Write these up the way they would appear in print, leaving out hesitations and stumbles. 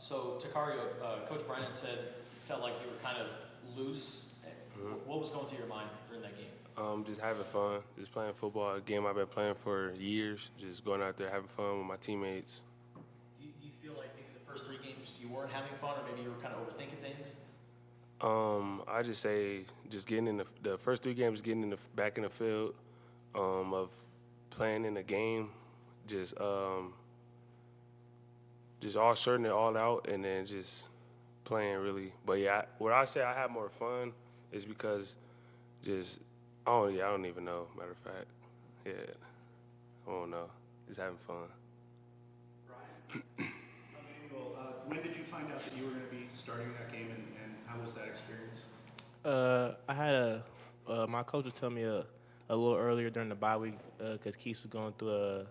So Takario, Coach Brennan said felt like you were kind of loose. What was going through your mind during that game? Just having fun, just playing football, a game I've been playing for years, just going out there having fun with my teammates. Do you feel like maybe the first 3 games you weren't having fun, or maybe you were kind of overthinking things? I just say just getting in the first 3 games, getting back in the field, of playing in the game, just all sorting it all out, and then just playing really. But yeah, what I say I have more fun is because just I don't even know. Matter of fact, yeah, I don't know. Just having fun. Brian, Emmanuel, when did you find out that you were going to be starting that game, and how was that experience? I had my coach would tell me a little earlier during the bye week because Keith was going through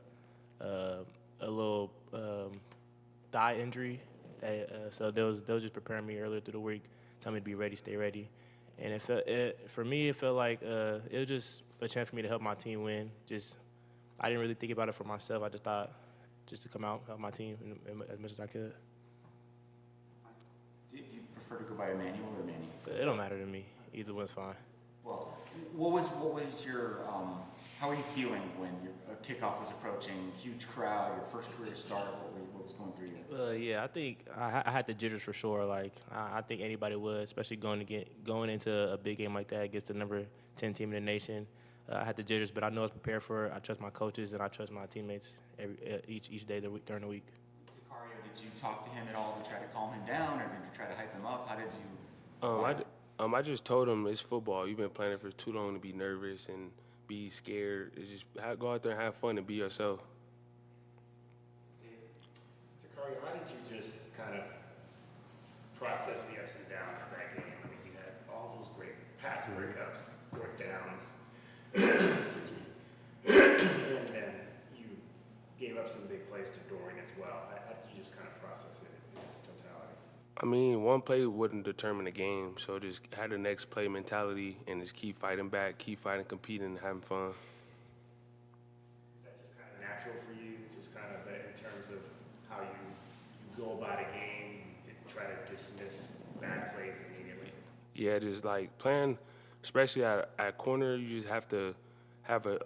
a little thigh injury. So they was just preparing me earlier through the week, telling me to be ready, stay ready. And for me, it felt like it was just a chance for me to help my team win. I didn't really think about it for myself. I just thought just to come out, help my team as much as I could. Do you prefer to go by Emmanuel or Manny? It don't matter to me. Either one's fine. Well, what was your how are you feeling when your kickoff was approaching? Huge crowd, your first career start. What was going through you? Yeah, I think I had the jitters for sure. Like I think anybody would, especially going into a big game like that against the number 10 team in the nation. I had the jitters, but I know I was prepared for it. I trust my coaches and I trust my teammates each day during the week. Takario, did you talk to him at all to try to calm him down, or did you try to hype him up? How did you? I just told him it's football. You've been playing it for too long to be nervous and be scared. It's just go out there and have fun and be yourself. Takario, how did you just kind of process the ups and downs of that game? I mean, you had all those great pass breakups, fourth downs, excuse me, and then you gave up some big plays to Dorian as well. How did you just kind of process it in its totality? I mean, one play wouldn't determine the game, so just had the next play mentality and just keep fighting back, keep fighting, competing, and having fun. Is that just kind of natural for you, just kind of in terms of how you go about a game, you try to dismiss bad plays immediately? Yeah, just like playing, especially at corner, you just have to have a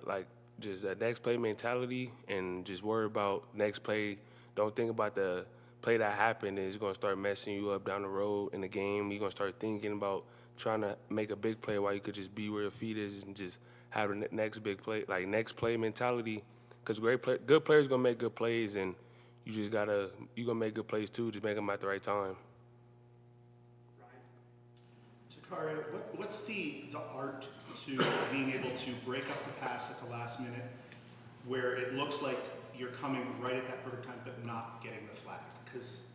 next play mentality and just worry about next play. Don't think about the play that happened and it's going to start messing you up down the road in the game. You're going to start thinking about trying to make a big play while you could just be where your feet is and just have the next big play, like next play mentality. Because good players going to make good plays, and you just you're going to make good plays too, just make them at the right time. Takario, what's the art to being able to break up the pass at the last minute where it looks like you're coming right at that perfect time but not getting the flag? Because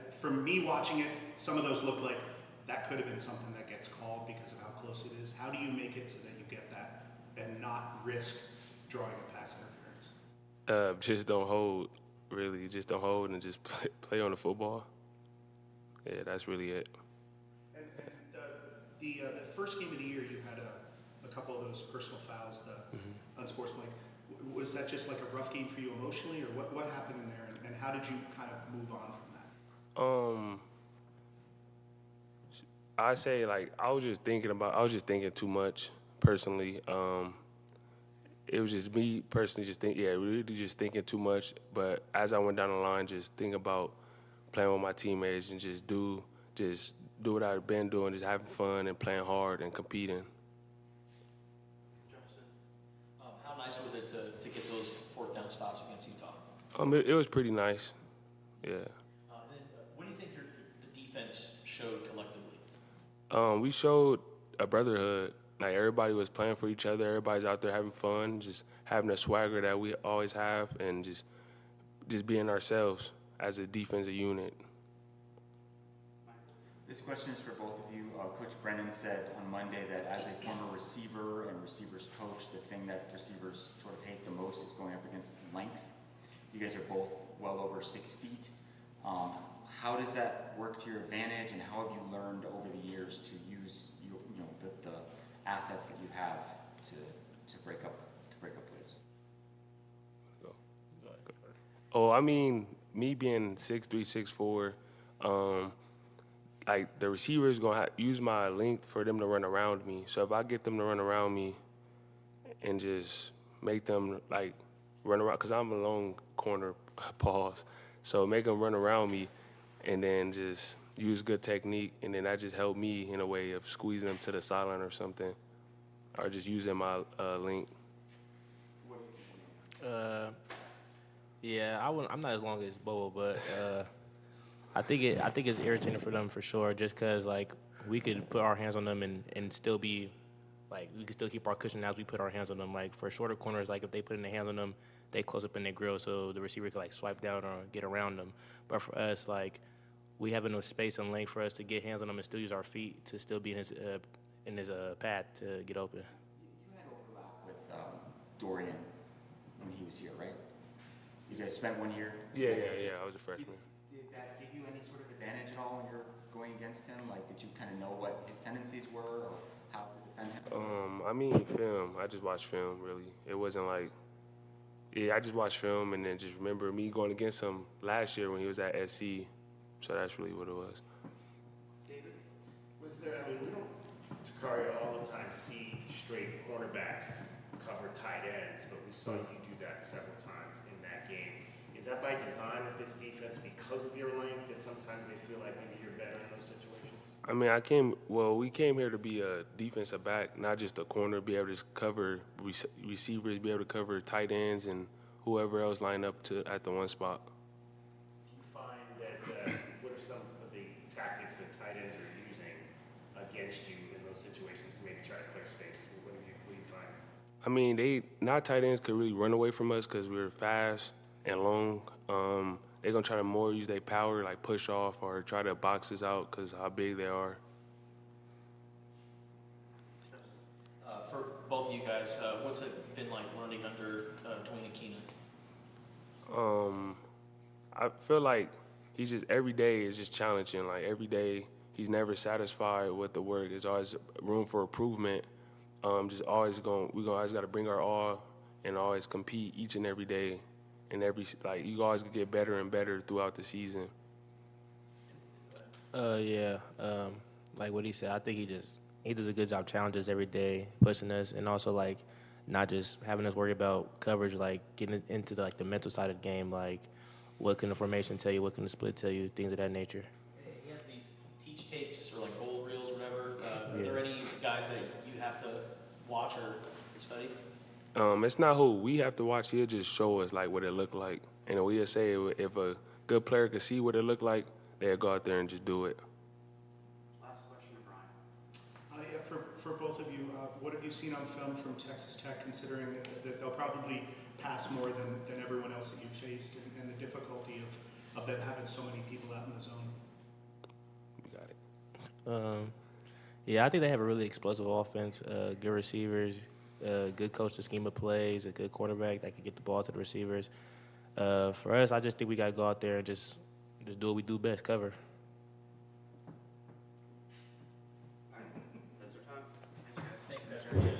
from me watching it, some of those look like that could have been something that gets called because of how close it is. How do you make it so that you get that and not risk drawing a pass interference? Just don't hold, really. Just don't hold and just play on the football. Yeah, that's really it. And the first game of the year, you had a couple of those personal fouls, the unsportsmanlike. Was that just like a rough game for you emotionally, or what happened in there, and how did you kind of move on from that? I say I was just thinking too much personally. It was just me personally really just thinking too much. But as I went down the line, just thinking about playing with my teammates and just do what I've been doing, just having fun and playing hard and competing. How nice was it to get those fourth down stops against Utah? It was pretty nice. Yeah. What do you think the defense showed collectively? We showed a brotherhood. Like everybody was playing for each other. Everybody's out there having fun, just having a swagger that we always have, and just being ourselves as a defensive unit. This question is for both of you. Coach Brennan said on Monday that as a former receiver and receivers coach, the thing that receivers sort of hate the most is going up against length. You guys are both well over 6 feet. How does that work to your advantage, and how have you learned over the years to use the assets that you have to break up plays? Oh, I mean, me being 6'3", 6'4", like the receivers gonna use my length for them to run around me. So if I get them to run around me and just make them like run around, cause I'm a long corner, pause. So make them run around me, and then just use good technique, and then that just helped me in a way of squeezing them to the sideline or something, or just using my length. Yeah, I'm not as long as Bobo, but I think it's irritating for them for sure. Just because like we could put our hands on them and still be like we could still keep our cushion as we put our hands on them. Like for shorter corners, like if they put in their hands on them, they close up in their grill, so the receiver could like swipe down or get around them. But for us, like we have enough space and length for us to get hands on them and still use our feet to still be in his path to get open. You had overlap with Dorian when he was here, right? You guys spent 1 year? Yeah. I was a freshman. Did that give you any sort of advantage at all when you're going against him? Like, did you kind of know what his tendencies were or how to defend him? I mean, film. I just watched film, really. It wasn't like, I just watched film and then just remember me going against him last year when he was at SC. So that's really what it was. David, was there, I mean, we don't, Takaria, all the time see straight cornerbacks cover tight ends, but we saw you do that several times in that game. Is that by design with this defense because of your length that sometimes they feel like maybe you're better in those situations? I mean, we came here to be a defensive back, not just a corner, be able to cover receivers, be able to cover tight ends and whoever else line up at the one spot. Do you find that, what are some of the tactics that tight ends are using against you in those situations to maybe try to clear space? What do you find? I mean, not tight ends could really run away from us because we were fast and long. They're going to try to more use their power, like push off or try to box us out because how big they are. For both of you guys, what's it been like learning under Dwayne and Keenan? I feel like he's just every day is just challenging. Like every day, he's never satisfied with the work. There's always room for improvement. We always got to bring our all and always compete each and every day. And you always get better and better throughout the season. Like what he said, I think he does a good job challenging us every day, pushing us, and also like not just having us worry about coverage, like getting into the mental side of the game, like what can the formation tell you, what can the split tell you, things of that nature. He has these teach tapes or like goal reels or whatever. Are there any guys that you have to watch or study? It's not who we have to watch. He'll just show us like what it looked like, and we'll say if a good player could see what it looked like, they'll go out there and just do it. Last question, Brian. For both of you, what have you seen on film from Texas Tech, considering that they'll probably pass more than everyone else that you've faced, and the difficulty of them having so many people out in the zone? You got it. I think they have a really explosive offense, good receivers, good coach to scheme of plays, a good quarterback that can get the ball to the receivers. For us, I just think we got to go out there and just do what we do best, cover. That's our time. Thanks, guys. Appreciate it.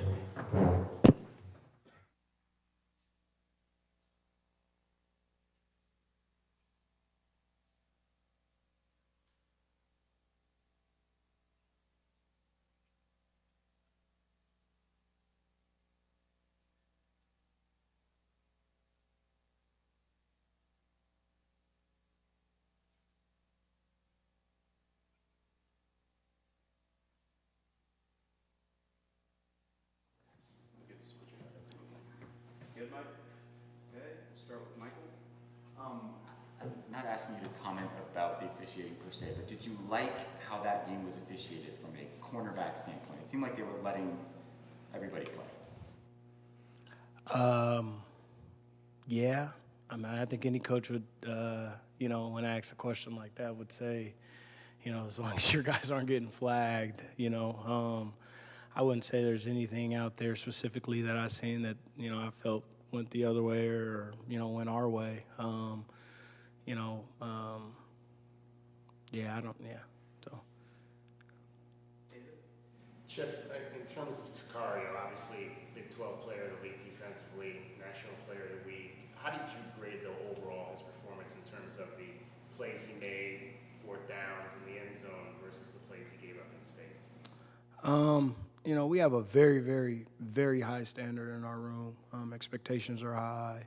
Good, Mike? Okay, we'll start with Michael. I'm not asking you to comment about the officiating per se, but did you like how that game was officiated from a cornerback standpoint? It seemed like they were letting everybody play. Yeah. I mean, I think any coach would, when asked a question like that, would say, as long as your guys aren't getting flagged, I wouldn't say there's anything out there specifically that I've seen that, I felt went the other way or, went our way. So. Chip, in terms of Takaria, obviously Big 12 player of the week defensively, national player of the week. How did you grade the overall his performance in terms of the plays he made, fourth downs in the end zone versus the plays he gave up in space? You know, we have a very, very, very high standard in our room. Expectations are high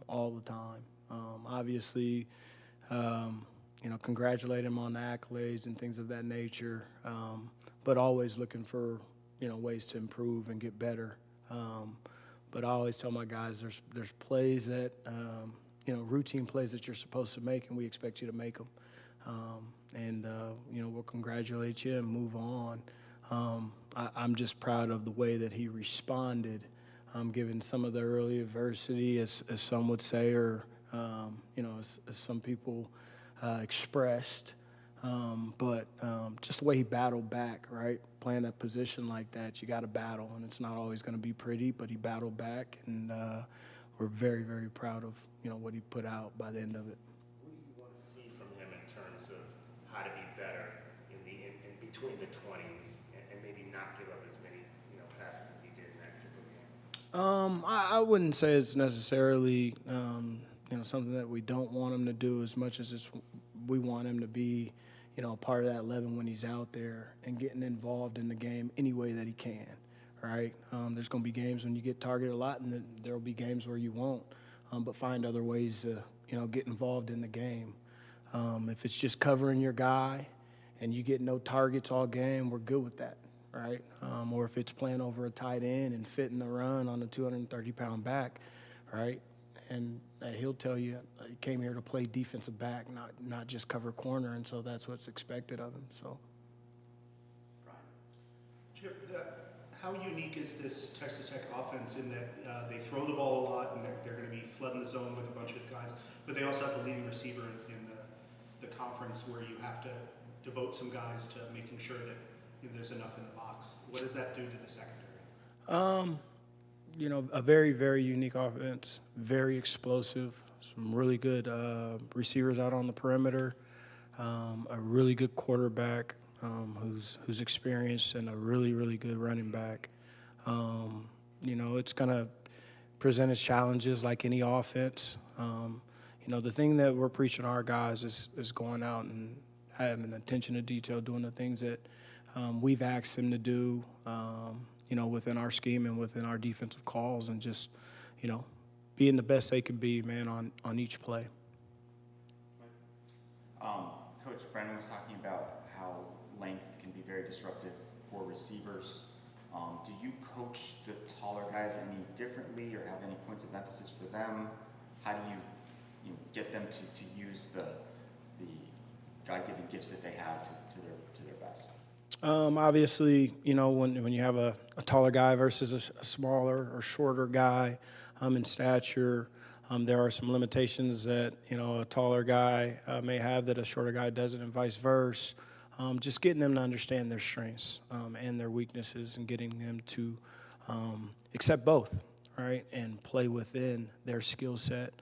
all the time. Obviously, you know, congratulate him on the accolades and things of that nature, but always looking for, you know, ways to improve and get better. But I always tell my guys there's plays that, you know, routine plays that you're supposed to make, and we expect you to make them. You know, we'll congratulate you and move on. I'm just proud of the way that he responded, given some of the early adversity, as some would say, or, you know, as some people expressed. But just the way he battled back, right? Playing a position like that, you got to battle, and it's not always going to be pretty, but he battled back, and we're very, very proud of, you know, what he put out by the end of it. What do you want to see from him in terms of how to be better in between the 20s and maybe not give up as many, you know, passes as he did in that particular game? I wouldn't say it's necessarily, you know, something that we don't want him to do as much as we want him to be, you know, a part of that 11 when he's out there and getting involved in the game any way that he can, right? There's going to be games when you get targeted a lot, and then there will be games where you won't, but find other ways to, you know, get involved in the game. If it's just covering your guy and you get no targets all game, we're good with that, right? Or if it's playing over a tight end and fitting the run on a 230-pound back, right? And he'll tell you he came here to play defensive back, not just cover corner, and so that's what's expected of him. So, Chip, how unique is this Texas Tech offense in that they throw the ball a lot and they're going to be flooding the zone with a bunch of guys, but they also have the leading receiver in the conference where you have to devote some guys to making sure that, you know, there's enough in the box. What does that do to the secondary? You know, a very, very unique offense, very explosive, some really good receivers out on the perimeter, a really good quarterback who's experienced, and a really, really good running back. You know, it's going to present its challenges like any offense. You know, the thing that we're preaching to our guys is going out and having attention to detail, doing the things that we've asked them to do, you know, within our scheme and within our defensive calls, and just, you know, being the best they can be, man, on each play. Coach Brennan was talking about how length can be very disruptive for receivers. Do you coach the taller guys any differently, or have any points of emphasis for them? How do you know, get them to use the God-given gifts that they have to their best? Obviously, you know, when you have a taller guy versus a smaller or shorter guy in stature, there are some limitations that, you know, a taller guy may have that a shorter guy doesn't, and vice versa. Just getting them to understand their strengths and their weaknesses, and getting them to accept both, right, and play within their skill set.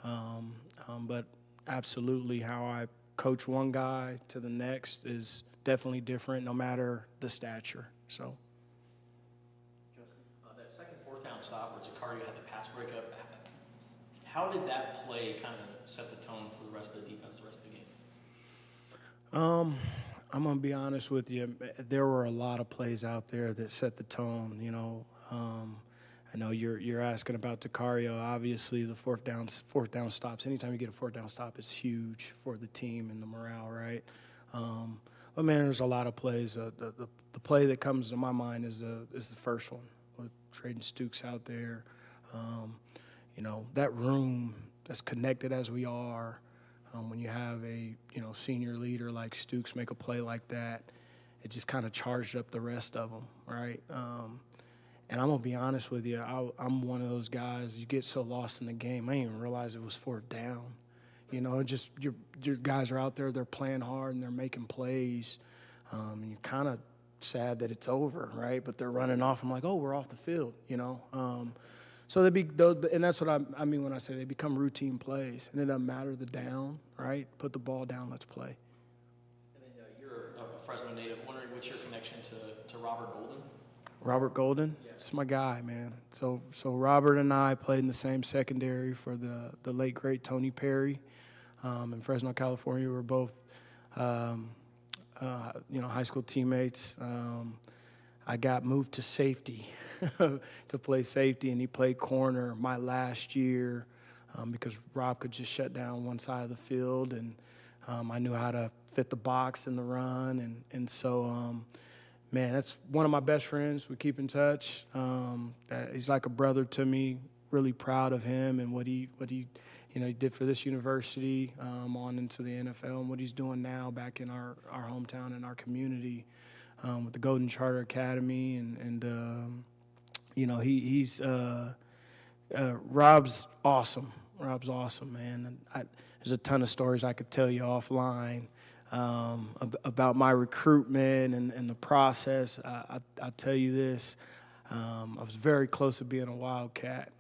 But absolutely, how I coach one guy to the next is definitely different, no matter the stature. So, that second fourth down stop where Jacario had the pass breakup, how did that play kind of set the tone for the rest of the defense, the rest of the game? I'm gonna be honest with you. There were a lot of plays out there that set the tone. You know, I know you're asking about Jacario. Obviously, the fourth down stops. Anytime you get a fourth down stop, it's huge for the team and the morale, right? But man, there's a lot of plays. The play that comes to my mind is the first one with trading Stooks out there. You know, that room as connected as we are. When you have a, you know, senior leader like Stooks make a play like that, it just kind of charged up the rest of them, right? And I'm gonna be honest with you, I'm one of those guys. You get so lost in the game, I didn't even realize it was fourth down. You know, just your guys are out there, they're playing hard and they're making plays. And you're kind of sad that it's over, right? But they're running off. I'm like, oh, we're off the field, you know. So and that's what I mean when I say they become routine plays, and it doesn't matter the down, right? Put the ball down, let's play. And then you're a Fresno native. Wondering what's your connection to Robert Golden? Robert Golden, it's my guy, man. So Robert and I played in the same secondary for the late great Tony Perry. in Fresno, California. We were both, high school teammates. I got moved to safety to play safety, and he played corner my last year because Rob could just shut down one side of the field, and I knew how to fit the box and the run, and so man, that's one of my best friends. We keep in touch. He's like a brother to me. Really proud of him and what he he did for this university, on into the NFL, and what he's doing now back in our hometown and our community with the Golden Charter Academy, and he's Rob's awesome. Rob's awesome, man. And there's a ton of stories I could tell you offline about my recruitment and the process. I'll tell you this. I was very close to being a Wildcat.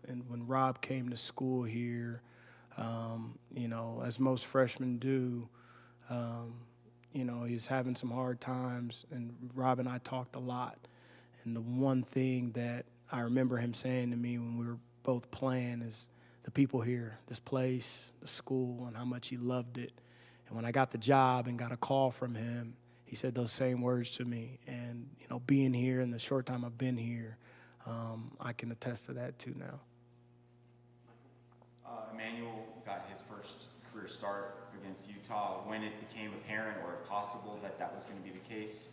And when Rob came to school here, as most freshmen do, he was having some hard times, and Rob and I talked a lot. And the one thing that I remember him saying to me when we were both playing is the people here, this place, the school, and how much he loved it. And when I got the job and got a call from him, he said those same words to me. And, being here in the short time I've been here, I can attest to that too now. Emmanuel got his first career start against Utah. When it became apparent or possible that that was going to be the case,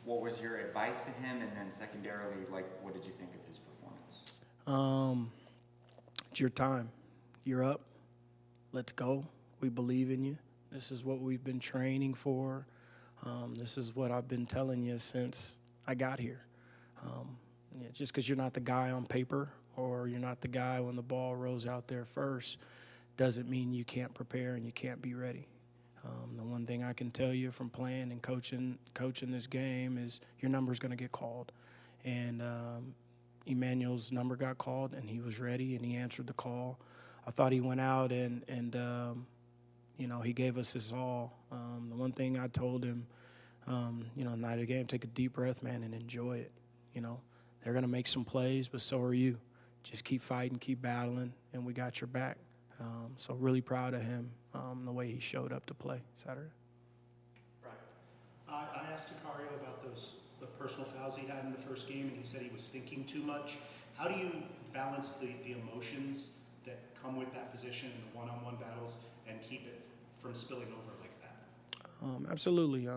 what was your advice to him? And then secondarily, what did you think of his performance? It's your time. You're up. Let's go. We believe in you. This is what we've been training for. This is what I've been telling you since I got here. Just because you're not the guy on paper or you're not the guy when the ball rolls out there first doesn't mean you can't prepare and you can't be ready. The one thing I can tell you from playing and coaching this game is your number's going to get called. And Emmanuel's number got called, and he was ready, and he answered the call. I thought he went out and he gave us his all. The one thing I told him, night of the game, take a deep breath, man, and enjoy it. They're going to make some plays, but so are you. Just keep fighting, keep battling, and we got your back. So really proud of him, the way he showed up to play Saturday. Right. I asked Sicario about the personal fouls he had in the first game, and he said he was thinking too much. How do you balance the emotions that come with that position in the one-on-one battles and keep it from spilling over like that? Absolutely.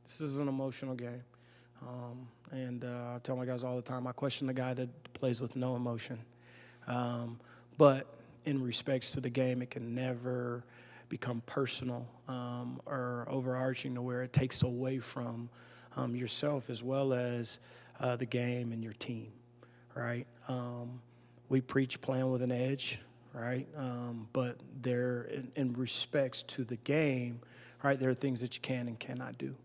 This is an emotional game. And I tell my guys all the time, I question the guy that plays with no emotion. But in respects to the game, it can never become personal or overarching to where it takes away from yourself as well as the game and your team, right? We preach playing with an edge, right? But there, in respects to the game, right, there are things that you can and cannot do.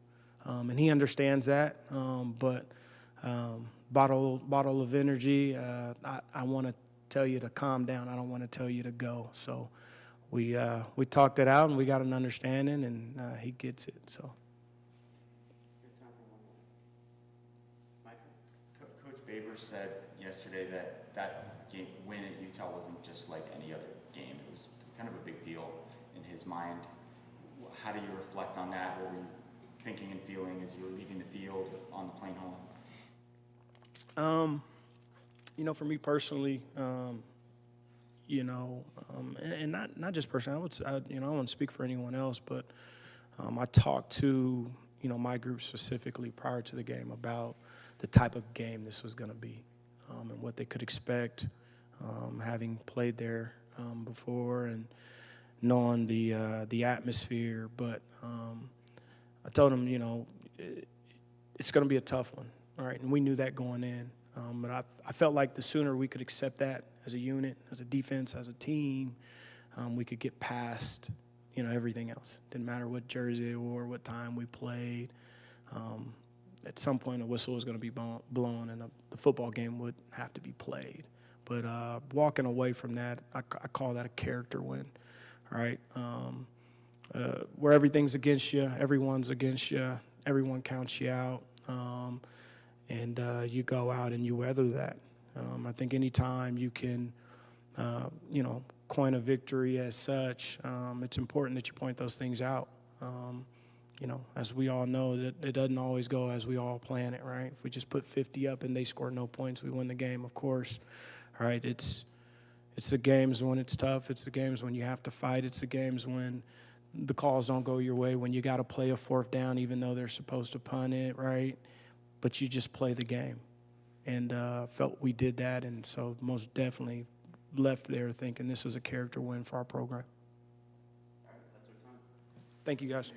And he understands that, but bottle of energy, I want to tell you to calm down. I don't want to tell you to go. So we talked it out, and we got an understanding, and he gets it. So. Good time for one more. Michael? Coach Babers said yesterday that game win at Utah wasn't just like any other game. It was kind of a big deal in his mind. How do you reflect on that? What were you thinking and feeling as you were leaving the field on the plane home? For me personally, and not just personally, I don't want to speak for anyone else, but I talked to, my group specifically prior to the game about the type of game this was going to be, and what they could expect, having played there before and knowing the atmosphere. But I told them, it's going to be a tough one, all right, and we knew that going in. But I felt like the sooner we could accept that as a unit, as a defense, as a team, we could get past, everything else. Didn't matter what jersey they wore, what time we played. At some point, a whistle was going to be blown, and the football game would have to be played. But walking away from that, I call that a character win, right? Where everything's against you, everyone's against you, everyone counts you out. And you go out and you weather that. I think anytime you can, coin a victory as such, it's important that you point those things out. You know, as we all know, that it doesn't always go as we all plan it, right? If we just put 50 up and they score no points, we win the game, of course, right? It's the games when it's tough. It's the games when you have to fight. It's the games when the calls don't go your way, when you got to play a fourth down even though they're supposed to punt it, right? But you just play the game. And felt we did that, and so most definitely left there thinking this is a character win for our program. All right, that's our time. Thank you, guys.